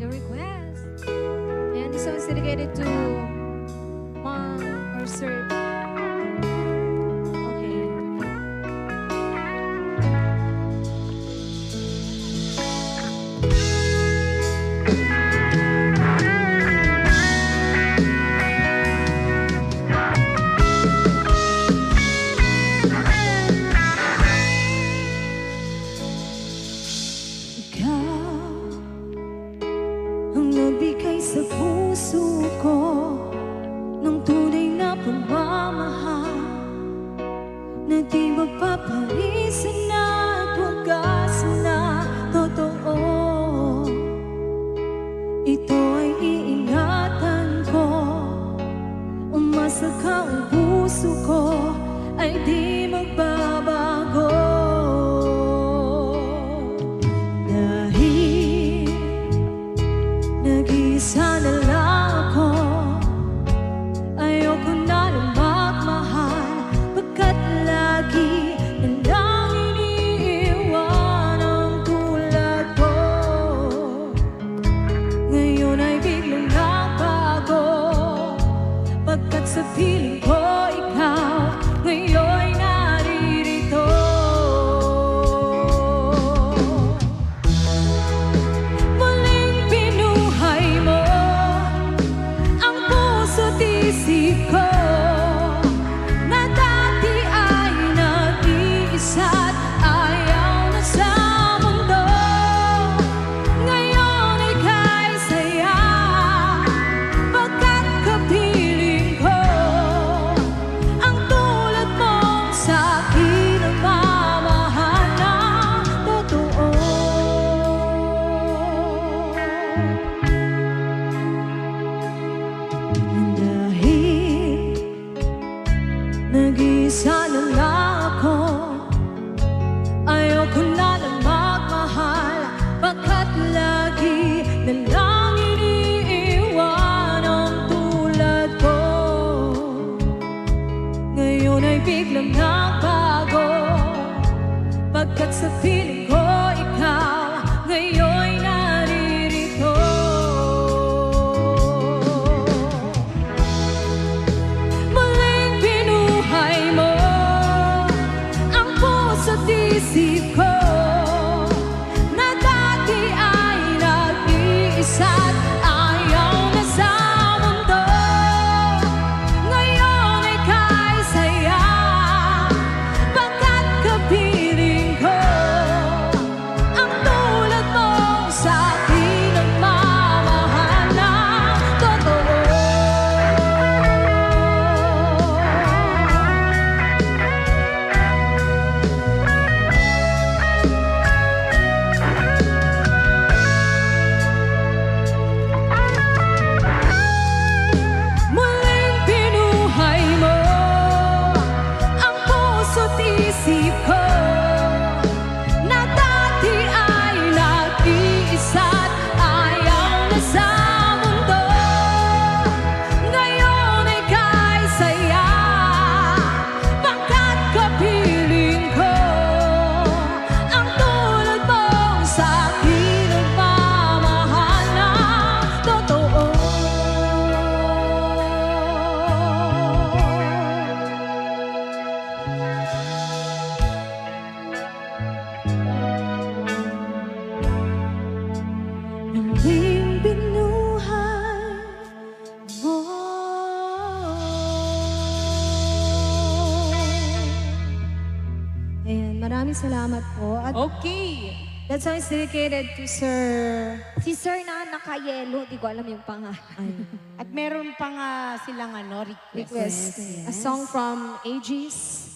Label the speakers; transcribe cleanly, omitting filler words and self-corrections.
Speaker 1: your request. And this song is dedicated to Mom or Sir. Okay.
Speaker 2: Nagbigay sa puso ko ng tunay na pagmamahal na di magpapalisan at wagas na totoo. Ito ay iingatan ko, umasa ka ang puso ko ay di magbabago. Nag-iisa na lang ako, ayoko na lang magmahal, pagkat lagi na lang iniiwan ang tulad ko. Ngayon ay biglang nagbago, pagkat sa piling ko ikaw ngayon naririto. Isip ko na dati ay nag-iisa't ayaw na sa mundo. Ngayon ay kay saya, pagkat kapiling ko ang tulad mong sa akin ang mamahal ng totoo. Nag-iisa na lang ako, ayoko na lang magmahal, pagkat lagi na lang iniiwan ang tulad ko. Ngayon ay biglang nagbago, pagkat sa piling ko ikaw ngayon naririto. Isip ko na dati ay nag-iisa't ayaw na sa mundo. Ngayon ay kay saya, pagkat kapiling ko ang tulad mong sa akin ang mamahal ng totoo. Isip ko na dati ay nag-iisa't ayaw na sa mundo. Ngayon ay kay saya, pagkat kapiling ko ang tulad mong sa akin ang mamahal ng totoo. Muling binuhay mo. Ayan, maraming salamat po. At
Speaker 1: Okay.
Speaker 2: that song is dedicated to Sir.
Speaker 3: Si Sir na naka-yellow, di ko alam yung pangalan.
Speaker 4: At meron pa nga silang request.
Speaker 2: Request. A song from Aegis.